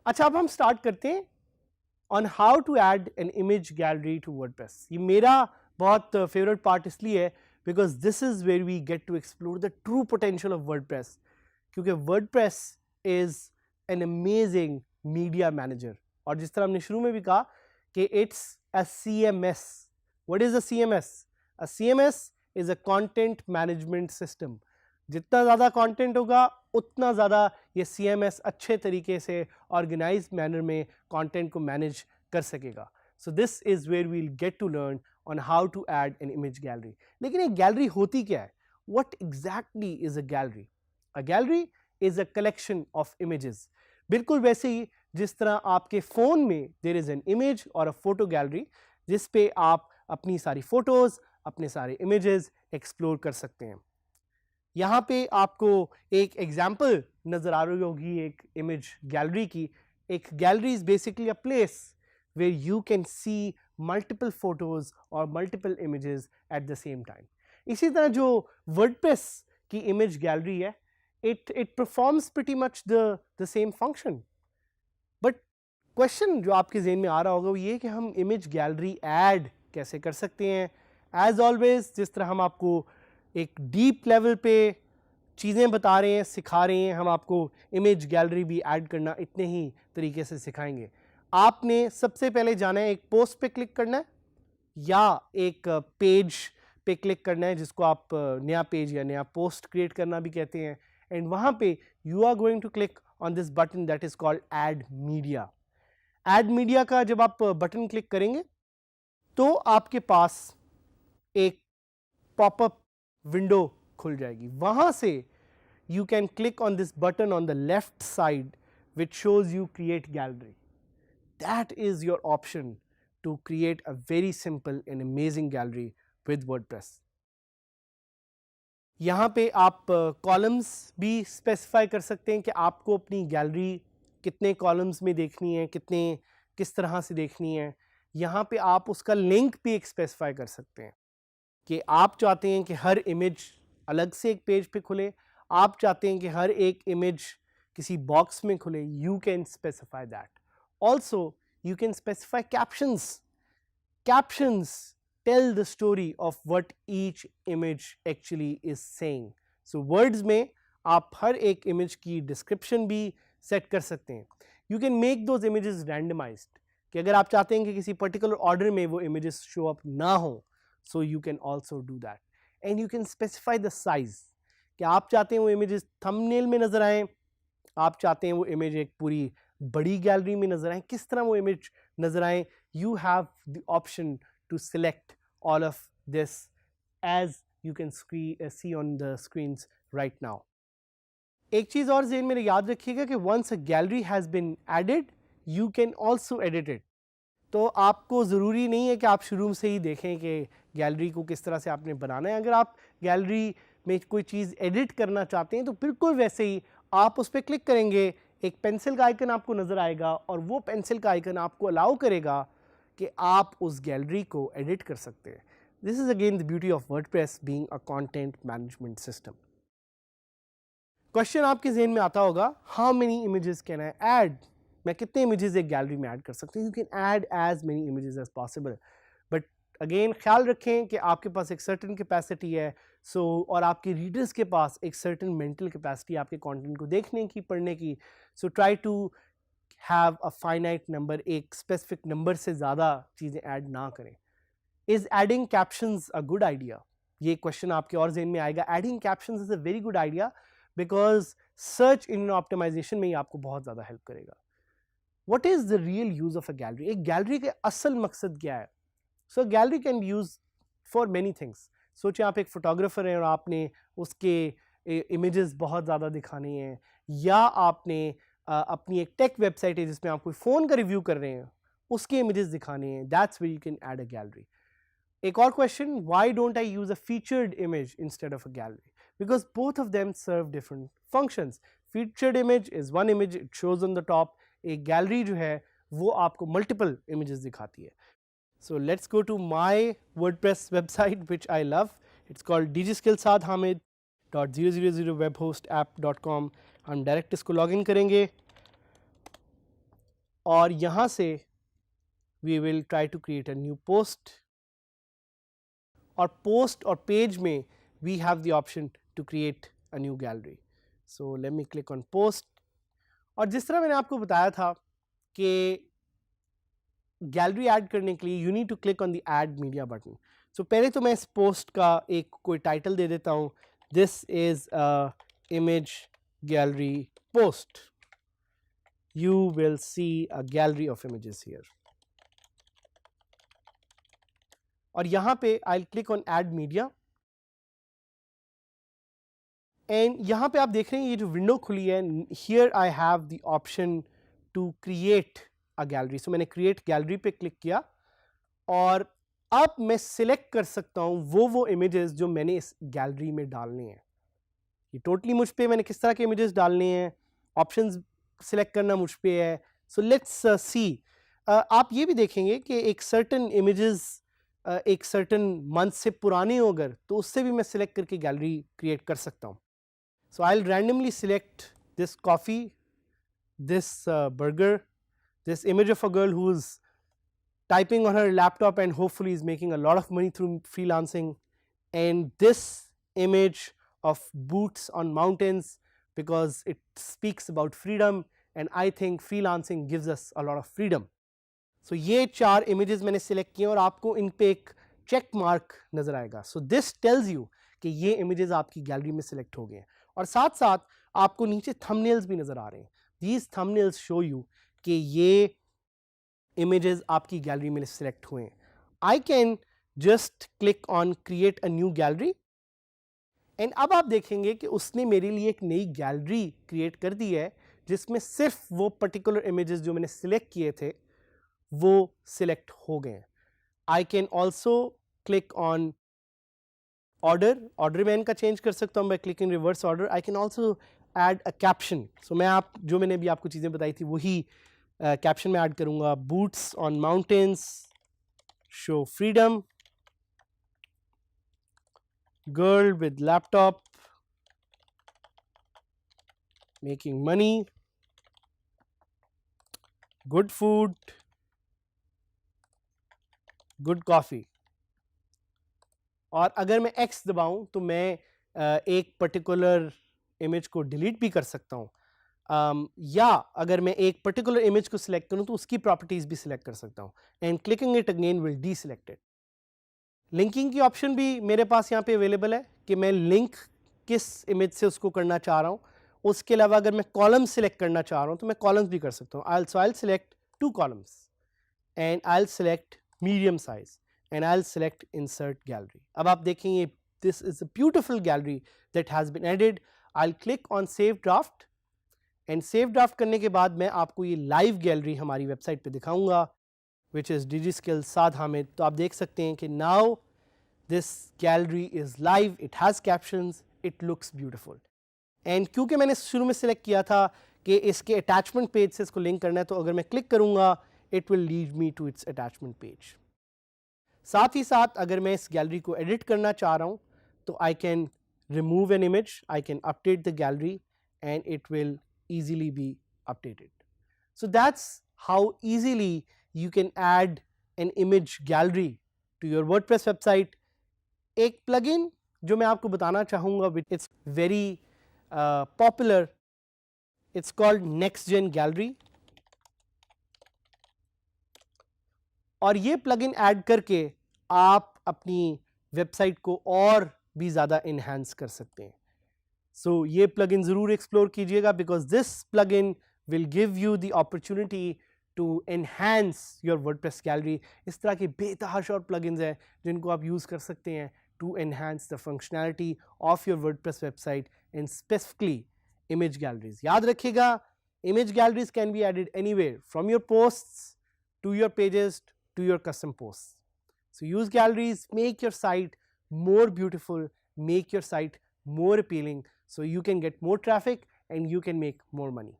अच्छा, अब हम स्टार्ट करते हैं on how to add an image gallery to WordPress. ये मेरा बहुत फेवरेट पार्ट इसलिए है because this is where we get to explore the true potential of WordPress, क्योंकि WordPress is an amazing media manager. और जिस तरह हमने शुरू में भी कहा कि it's a CMS। What is a CMS? A CMS is a content management system. जितना ज़्यादा कंटेंट होगा उतना ज़्यादा ये CMS अच्छे तरीके से ऑर्गेनाइज मैनर में कंटेंट को मैनेज कर सकेगा। So this is where we'll get to learn on how to add an image gallery. लेकिन एक गैलरी होती क्या है? What exactly is a gallery? A gallery is a collection of images. बिल्कुल वैसे ही जिस तरह आपके फ़ोन में देयर इज़ एन इमेज और अ फोटो गैलरी जिस पे आप अपनी सारी फ़ोटोज़, अपने सारे इमेजेस एक्सप्लोर कर सकते हैं। यहाँ पे आपको एक एग्जाम्पल नज़र आ रही होगी एक इमेज गैलरी की। एक gallery is basically a place where you can see multiple photos और multiple images at the same time. इसी तरह जो वर्डप्रेस की इमेज गैलरी है, it performs pretty much the same function. But question जो आपके जेहन में आ रहा होगा वो ये कि हम इमेज गैलरी ऐड कैसे कर सकते हैं। एज ऑलवेज जिस तरह हम आपको एक डीप लेवल पे चीज़ें बता रहे हैं, सिखा रहे हैं, हम आपको इमेज गैलरी भी ऐड करना इतने ही तरीके से सिखाएंगे। आपने सबसे पहले जाना है एक पोस्ट पे क्लिक करना है या एक पेज पे क्लिक करना है जिसको आप नया पेज या नया पोस्ट क्रिएट करना भी कहते हैं। एंड वहाँ पे you are going to click on this button that is called add media. Add media का जब आप बटन क्लिक करेंगे तो आपके पास एक पॉपअप विंडो खुल जाएगी। वहां से you can click on this button on the left side which shows you create gallery. That is your option to create a very simple and amazing gallery with WordPress. यहाँ पे आप columns भी specify कर सकते हैं कि आपको अपनी गैलरी कितने कॉलम्स में देखनी है, किस तरह से देखनी है। यहाँ पे आप उसका लिंक भी एक स्पेसिफाई कर सकते हैं कि आप चाहते हैं कि हर इमेज अलग से एक पेज पे खुले, आप चाहते हैं कि हर एक इमेज किसी बॉक्स में खुले। You can specify that. Also you can specify captions. Captions tell the story of what each image actually is saying. So words में आप हर एक इमेज की डिस्क्रिप्शन भी सेट कर सकते हैं। You can make those images randomized कि अगर आप चाहते हैं कि किसी पर्टिकुलर ऑर्डर में वो इमेजेस शो अप ना हो, so you can also do that. And you can specify the size कि आप चाहते हैं वो इमेजेस थंबनेल में नजर आए, आप चाहते हैं वो इमेज एक पूरी बड़ी गैलरी में नजर आए, किस तरह वो इमेज नजर आए। You have the option to select all of this as you can see on the screens right now. एक चीज और ज़हन में याद रखिएगा कि once a gallery has been added, you can also edit it. तो आपको ज़रूरी नहीं है कि आप शुरू से ही देखें कि गैलरी को किस तरह से आपने बनाना है। अगर आप गैलरी में कोई चीज़ एडिट करना चाहते हैं तो बिल्कुल वैसे ही आप उस पर क्लिक करेंगे, एक पेंसिल का आइकन आपको नज़र आएगा और वो पेंसिल का आइकन आपको अलाउ करेगा कि आप उस गैलरी को एडिट कर सकते हैं। This is again the beauty of WordPress being a content management system. Question आपके जहन में आता होगा, how many images can I add? मैं कितने इमेजेस एक गैलरी में ऐड कर सकते हैं? You can add as many images as possible, but again ख्याल रखें कि आपके पास एक सर्टेन कैपेसिटी है। सो और आपके रीडर्स के पास एक सर्टेन मेंटल कैपेसिटी आपके कंटेंट को देखने की, पढ़ने की। So try to have a finite number, एक स्पेसिफिक नंबर से ज़्यादा चीज़ें ऐड ना करें। Is adding captions a good idea? ये क्वेश्चन आपके और जहन में आएगा। Adding captions is a very good idea because search engine optimization में ही आपको बहुत ज़्यादा हेल्प करेगा। What is the real use of a gallery? एक गैलरी के असल मकसद क्या है? So gallery can be used for many things. सोचिए आप एक फोटोग्राफर हैं और आपने उसके इमेजेस बहुत ज़्यादा दिखाने हैं, या आपने अपनी एक टेक वेबसाइट है जिसमें आप कोई फ़ोन का रिव्यू कर रहे हैं, उसके इमेजेस दिखाने हैं। That's where you can add a gallery. एक और question, why don't I use a featured image instead of a gallery? Because both of them serve different functions. Featured image is one image, it shows on the top. एक gallery जो है वो आपको multiple images दिखाती है. So let's go to my WordPress website which I love. It's called dgskillsadhamid.000webhostapp.com. हम direct इसको login करेंगे और यहाँ से we will try to create a new post. और post और page में we have the option to create a new gallery. So let me click on post. और जिस तरह मैंने आपको बताया था कि गैलरी ऐड करने के लिए you need to click on the add media button. So पहले तो मैं इस पोस्ट का एक कोई टाइटल दे देता हूँ. This is a image gallery post. You will C a gallery of images here. और यहाँ पे आई click on add media and यहाँ पे आप देख रहे हैं ये जो विंडो खुली है. Here I have the option to create a gallery. So मैंने क्रिएट गैलरी पे क्लिक किया और अब मैं सिलेक्ट कर सकता हूँ वो इमेजेस जो मैंने इस गैलरी में डालने हैं. ये टोटली मुझ पे मैंने किस तरह के इमेजेस डालने हैं, ऑप्शंस सिलेक्ट करना मुझ पे है. So let's see. आप ये भी देखेंगे कि एक सर्टन इमेजेस एक सर्टन मंथ से पुराने हो अगर तो उससे भी मैं सिलेक्ट करके गैलरी क्रिएट कर सकता हूँ. So I'll randomly select this coffee, this burger, this image of a girl who's typing on her laptop and hopefully is making a lot of money through freelancing, and this image of boots on mountains because it speaks about freedom and I think freelancing gives us a lot of freedom. So ये 4 images मैंने select किए और आपको इन पे एक check mark नजर आएगा. So this tells you कि ये images आपकी गैलरी में select हो गए हैं. और साथ साथ आपको नीचे थंबनेल्स भी नजर आ रहे हैं. These thumbnails show you कि ये images आपकी गैलरी में सिलेक्ट हुए हैं. I can just click on create a new gallery and अब आप देखेंगे कि उसने मेरे लिए एक नई गैलरी क्रिएट कर दी है जिसमें सिर्फ वो पर्टिकुलर images जो मैंने सिलेक्ट किए थे वो सिलेक्ट हो गए हैं. I can also click on order मैं इनका चेंज कर सकता हूँ by clicking reverse order. I can also add a caption. So मैं आप जो मैंने भी आपको चीज़ें बताई थी वही कैप्शन में ऐड करूँगा. Boots on mountains show freedom, girl with laptop making money, good food, good coffee. और अगर मैं X दबाऊं तो मैं एक पर्टिकुलर इमेज को डिलीट भी कर सकता हूं, या अगर मैं एक पर्टिकुलर इमेज को सिलेक्ट करूं तो उसकी प्रॉपर्टीज भी सिलेक्ट कर सकता हूं. And clicking it again will deselect it. Linking की ऑप्शन भी मेरे पास यहाँ पे अवेलेबल है कि मैं लिंक किस इमेज से उसको करना चाह रहा हूँ. उसके अलावा अगर मैं कॉलम सिलेक्ट करना चाह रहा हूँ तो मैं कॉलम्स भी कर सकता हूँ. I'll select 2 columns and I'll select medium size and I'll select insert gallery. अब आप देखेंगे this is a beautiful gallery that has been added. I'll click on save draft and save draft करने के बाद मैं आपको ये live gallery हमारी वेबसाइट पे दिखाऊंगा which is DigiSkills Saad Hamid. तो आप देख सकते हैं कि now this gallery is live, it has captions, it looks beautiful. And क्योंकि मैंने शुरू में सिलेक्ट किया था कि इसके अटैचमेंट पेज से इसको लिंक करना है तो अगर मैं क्लिक करूंगा it will lead me to its attachment page. साथ ही साथ अगर मैं इस गैलरी को एडिट करना चाह रहा हूं तो I can remove an image, I can update the gallery and it will easily be updated. So that's how easily you can add an image gallery to your WordPress website. एक plugin जो मैं आपको बताना चाहूँगा, it's very popular, it's called NextGen Gallery. और ये plugin add करके आप अपनी वेबसाइट को और भी ज़्यादा enhance कर सकते हैं. So ये plugin ज़रूर एक्सप्लोर कीजिएगा because this plugin will give you the opportunity to enhance your WordPress gallery. इस तरह के बेतहाशा plugins हैं जिनको आप यूज़ कर सकते हैं to enhance the functionality of your WordPress website and specifically image galleries. याद रखिएगा, image galleries can be added anywhere from your posts to your pages to your custom posts. So use galleries, make your site more beautiful, make your site more appealing, so you can get more traffic and you can make more money.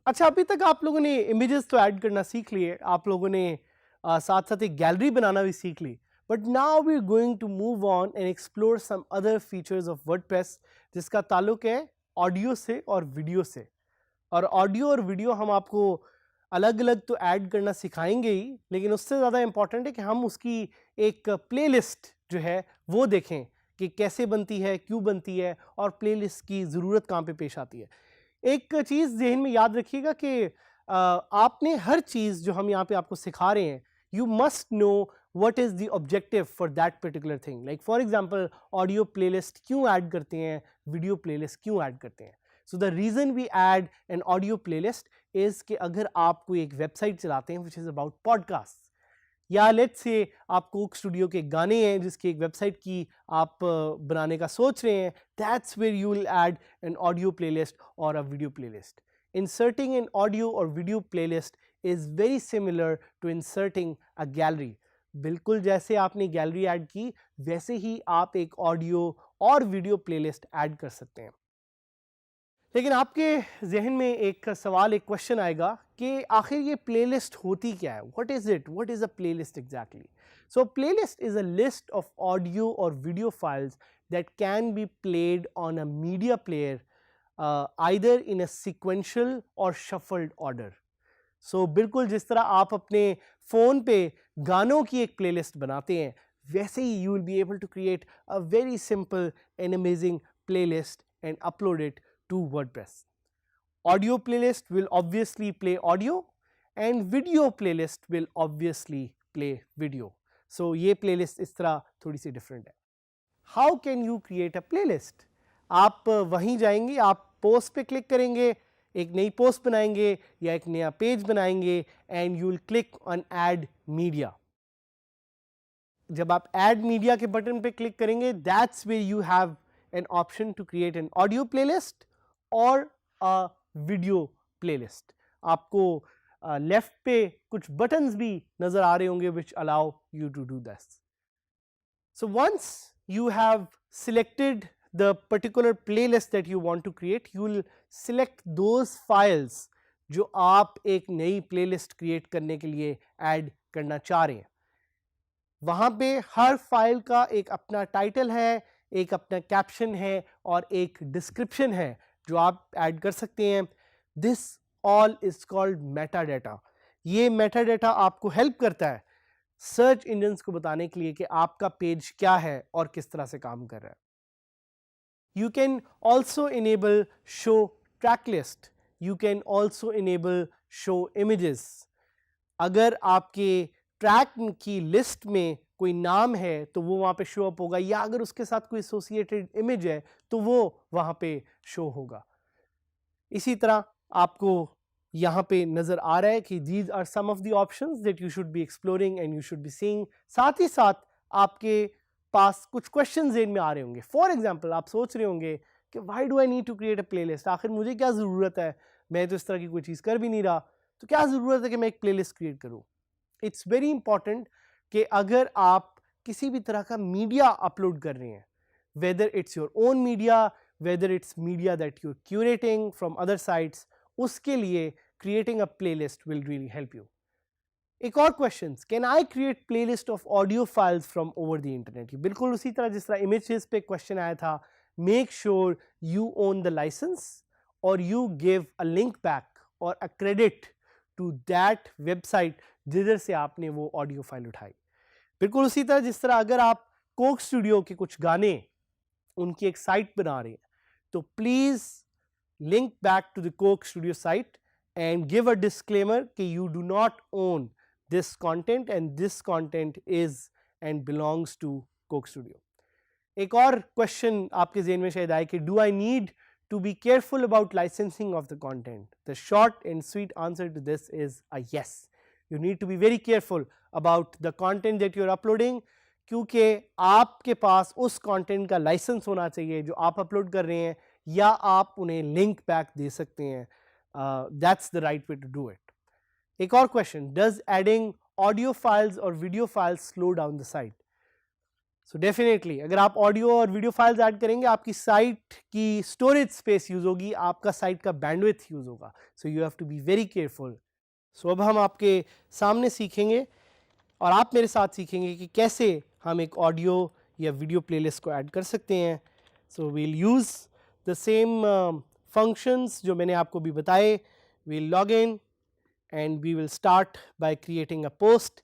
अच्छा, अभी तक आप लोगों ने images तो add करना सीख लिए, आप लोगों ने साथ साथ एक गैलरी बनाना भी सीख ली, but now we are going to move on and explore some other features of WordPress जिसका ताल्लुक है ऑडियो से और वीडियो से। और ऑडियो और वीडियो हम आपको अलग अलग तो ऐड करना सिखाएंगे ही, लेकिन उससे ज़्यादा इम्पॉर्टेंट है कि हम उसकी एक प्लेलिस्ट जो है वो देखें कि कैसे बनती है, क्यों बनती है और प्लेलिस्ट की ज़रूरत कहाँ पे पेश आती है। एक चीज़ ज़हन में याद रखिएगा कि आपने हर चीज़ जो हम यहाँ पे आपको सिखा रहे हैं, you must know what is the objective for that particular thing. Like for example, audio playlist क्यों ऐड करते हैं, वीडियो प्लेलिस्ट क्यों ऐड करते हैं. So the reason we add an audio playlist is कि अगर आप कोई एक वेबसाइट चलाते हैं which is about podcasts, या लेट्स से आप कोक स्टूडियो के गाने हैं जिसकी एक वेबसाइट की आप बनाने का सोच रहे हैं, that's where you will add an audio playlist और a video playlist. Inserting an audio और video playlist is very similar to inserting a gallery. बिल्कुल जैसे आपने गैलरी ऐड की वैसे ही आप एक ऑडियो और वीडियो प्लेलिस्ट ऐड कर सकते हैं. लेकिन आपके जहन में एक सवाल, एक क्वेश्चन आएगा कि आखिर ये प्लेलिस्ट होती क्या है, what is it, what is a playlist exactly. So playlist is a list of audio और video files that can be played on a media player either in a sequential और shuffled order. So बिल्कुल जिस तरह आप अपने phone पे गानों की एक प्लेलिस्ट बनाते हैं, वैसे ही you will be able to create a very simple and amazing playlist and upload it to WordPress. Audio playlist will obviously play audio and video playlist will obviously play video. So ये playlist इस तरह थोड़ी सी different है. How can you create a playlist? आप वहीं जाएंगे, आप post पे click करेंगे, एक नई post बनाएंगे या एक नया page बनाएंगे and you will click on add media. जब आप add media के बटन पे click करेंगे, that's where you have an option to create an audio playlist और अ वीडियो प्लेलिस्ट. आपको लेफ्ट पे कुछ बटन्स भी नजर आ रहे होंगे which allow you to do this. So once you have selected the particular playlist that you want to create, you will select those files जो आप एक नई प्लेलिस्ट क्रिएट करने के लिए ऐड करना चाह रहे हैं. वहाँ पे हर फाइल का एक अपना टाइटल है, एक अपना कैप्शन है और एक डिस्क्रिप्शन है जो आप ऐड कर सकते हैं. This all is called Meta data. ये मेटा डाटा आपको हेल्प करता है सर्च इंजन्स को बताने के लिए कि आपका पेज क्या है और किस तरह से काम कर रहा है. You can also enable show track list, you can also enable show images. अगर आपके ट्रैक की लिस्ट में कोई नाम है तो वो वहाँ पे शो अप होगा, या अगर उसके साथ कोई एसोसिएटेड इमेज है तो वो वहाँ पे शो होगा. इसी तरह आपको यहाँ पे नज़र आ रहा है कि these are some of the options that you should be exploring and you should be seeing. साथ ही साथ आपके पास कुछ क्वेश्चन ज़हन में आ रहे होंगे. फॉर एग्जाम्पल आप सोच रहे होंगे कि why do I need to create a playlist, आखिर मुझे क्या ज़रूरत है, मैं तो इस तरह की कोई चीज़ कर भी नहीं रहा, तो क्या ज़रूरत है कि मैं एक प्लेलिस्ट क्रिएट करूँ. इट्स वेरी इंपॉर्टेंट कि अगर आप किसी भी तरह का मीडिया अपलोड कर रहे हैं, whether it's your own media, whether it's media that you are curating from other sites, उसके लिए creating a playlist will really help you. एक और question, can I create playlist of audio files from over the internet. बिल्कुल उसी तरह जिस तरह images पे क्वेश्चन आया था, make sure you own the license और you give a link back और a credit to that website जिधर से आपने वो ऑडियो फाइल उठाई. बिल्कुल उसी तरह जिस तरह अगर आप कोक स्टूडियो के कुछ गाने उनकी एक साइट बना रहे हैं तो please link back to the Coke Studio site and give a disclaimer कि you do not own this content and this content is and belongs to Coke Studio. एक और क्वेश्चन आपके ज़हन में शायद आए कि do I need to be careful about licensing of the content? The short and sweet answer to this is a yes. You need to be very careful about the content that you are uploading, क्योंकि आपके पास उस content का licence होना चाहिए जो आप upload कर रहे हैं, या आप उन्हें लिंक बैक दे सकते हैं. That's the right way to do it. एक और question, does adding audio files और video files slow down the site? So definitely अगर आप ऑडियो और वीडियो फाइल्स ऐड करेंगे आपकी साइट की स्टोरेज स्पेस यूज होगी, आपका साइट का बैंडविड्थ यूज होगा. So you have to be very careful. So अब हम आपके सामने सीखेंगे और आप मेरे साथ सीखेंगे कि कैसे हम एक ऑडियो या वीडियो प्लेलिस्ट को ऐड कर सकते हैं. So we'll use the same functions जो मैंने आपको भी बताए. We'll log in and we will start by creating a post.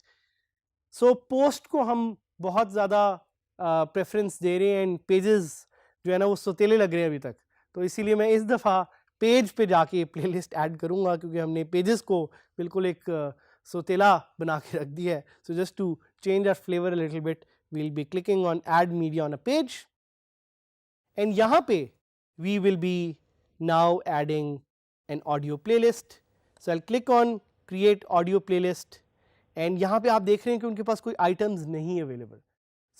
So post को हम बहुत ज़्यादा प्रेफरेंस दे रहे हैं एंड पेजेस जो है ना वो सोतेले लग रहे हैं अभी तक, तो इसीलिए मैं इस दफ़ा पेज पे जाके प्लेलिस्ट ऐड करूँगा, क्योंकि हमने पेजेस को बिल्कुल एक सोतेला बना के रख दिया है. So just to change our flavor a little bit, we'll be clicking on add media on a page, and यहाँ पे we will be now adding an audio playlist. So I'll click on create audio playlist and यहाँ पे आप देख रहे हैं कि उनके पास कोई items नहीं available.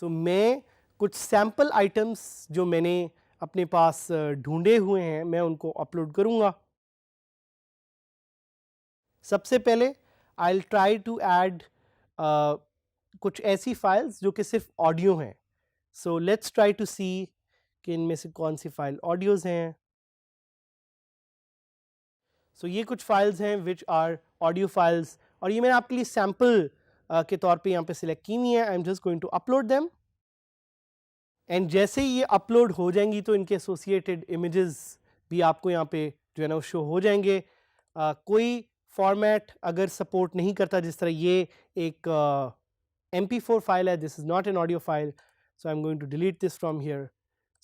So मैं कुछ sample items जो मैंने अपने पास ढूंढे हुए हैं मैं उनको अपलोड करूँगा. सबसे पहले I'll try to add कुछ ऐसी फाइल्स जो कि सिर्फ ऑडियो हैं. सो लेट्स ट्राई टू सी कि इनमें से कौन सी फाइल ऑडियोज़ हैं. सो ये कुछ फाइल्स हैं विच आर ऑडियो फाइल्स, और ये मैंने आपके लिए सैम्पल के तौर पे यहाँ पे सिलेक्ट की हुई है. I am just going to upload them, and जैसे ही ये अपलोड हो जाएंगी तो इनके एसोसिएटेड इमेजेस भी आपको यहाँ पे जो है ना वो शो हो जाएंगे. कोई फॉर्मेट अगर सपोर्ट नहीं करता, जिस तरह ये एक MP4 file hai, this is not an audio file, so I'm going to delete this from here.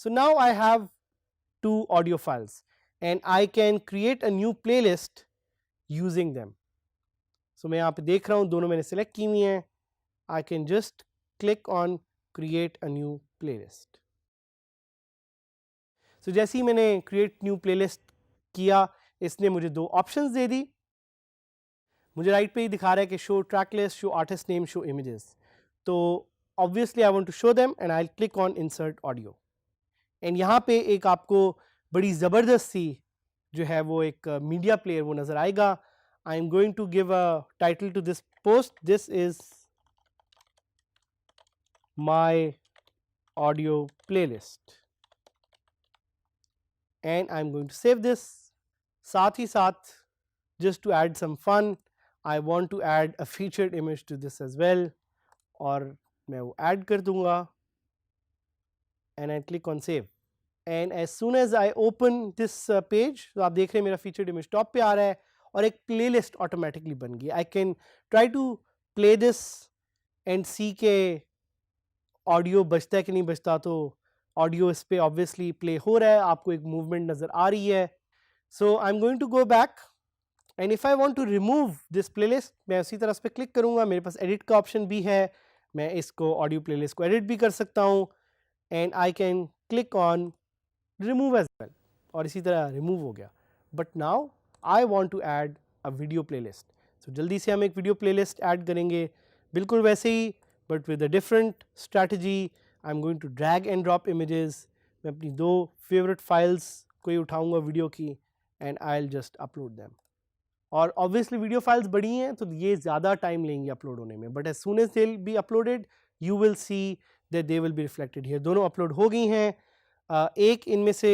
So now I have 2 audio files and I can create a new playlist using them. So मैं यहाँ पे देख रहा हूँ दोनों मैंने select की हुई हैं. I can just click on create a new playlist. So जैसे ही मैंने create new playlist किया, इसने मुझे 2 options दे दी. मुझे राइट पे ही दिखा रहा है कि show track list, show artist name, show images. तो obviously I want to show them and I click on insert audio, and यहाँ पे एक आपको बड़ी ज़बरदस्त सी जो है वो एक मीडिया प्लेयर वो नज़र आएगा. I am going to give a title to this post. This is my audio playlist and I am going to save this. साथ ही साथ just to add some fun, I want to add a featured image to this as well, और मैं वो add कर दूंगा and I click on save, and as soon as I open this page, तो आप देख रहे हैं मेरा featured image top पे आ रहा है और एक playlist automatically बन गई. I can try to play this and see के audio बजता है कि नहीं बजता. तो audio इस पे obviously play हो रहा है, आपको एक movement नज़र आ रही है. So I'm going to go back. And if I want to remove this playlist, मैं उसी तरह इस पर क्लिक करूँगा. मेरे पास एडिट का ऑप्शन भी है, मैं इसको ऑडियो प्लेलिस्ट को एडिट भी कर सकता हूँ, and I can click on remove as well, और इसी तरह रिमूव हो गया. But now I want to add a video playlist. So जल्दी से हम एक वीडियो प्लेलिस्ट ऐड करेंगे बिल्कुल वैसे ही, but with a different strategy. I am going to drag and drop images. मैं अपनी 2 फेवरेट फाइल्स को ही उठाऊँगा वीडियो की, and I will just upload them. और ऑब्वियसली वीडियो फाइल्स बड़ी हैं तो ये ज़्यादा टाइम लेंगे अपलोड होने में, but as soon as they will be uploaded you will see that they will be reflected here. दोनों अपलोड हो गई हैं. एक इनमें से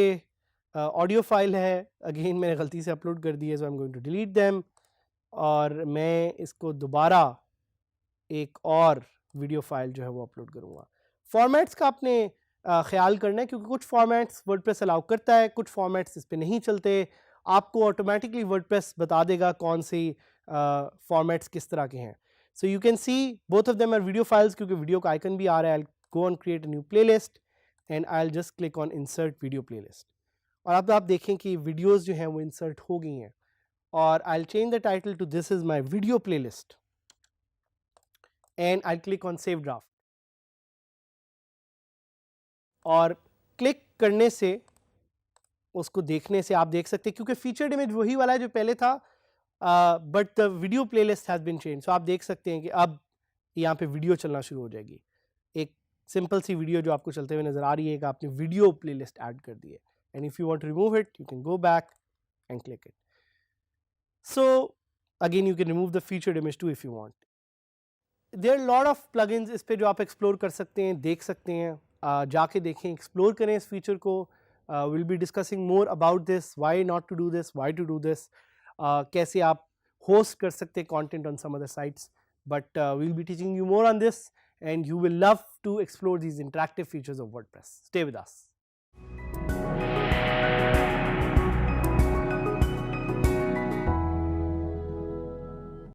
ऑडियो फाइल है, अगेन मैंने गलती से अपलोड कर दी है, so I am going to delete them, और मैं इसको दोबारा एक और वीडियो फाइल जो है वो अपलोड करूँगा. फॉर्मेट्स का आपने ख्याल करना है, क्योंकि कुछ फॉर्मेट्स वर्डप्रेस अलाउ करता है, कुछ फॉर्मेट्स इस पर नहीं चलते. आपको ऑटोमेटिकली वर्डप्रेस बता देगा कौन सी फॉर्मेट्स किस तरह के हैं. So you can see both of them are video files, क्योंकि वीडियो का आइकन भी आ रहा है. I go on create a new playlist and I will just click on insert video playlist, और अब आप देखें कि वीडियोस जो हैं वो इंसर्ट हो गई हैं. और I will change the title to this is my video playlist, and I'll click on save draft. और क्लिक करने से उसको देखने से आप देख सकते हैं क्योंकि फीचर्ड इमेज वही वाला है जो पहले था, but the video playlist has been change. So आप देख सकते हैं कि अब यहाँ पे वीडियो चलना शुरू हो जाएगी. एक सिंपल सी वीडियो जो आपको चलते हुए नजर आ रही है कि आपने वीडियो प्लेलिस्ट ऐड कर दी है. And if you want to remove it you can go back and click it. So again you can remove the featured image too if you want. There are lot of plugins इस पे जो आप explore कर सकते हैं, देख सकते हैं. जाके देखें, एक्सप्लोर करें इस फीचर को. We'll be discussing more about this, why not to do this, why to do this, कैसे आप होस्ट कर सकते हैं content on some other sites. But we'll be teaching you more on this and you will love to explore these interactive features of WordPress. Stay with us.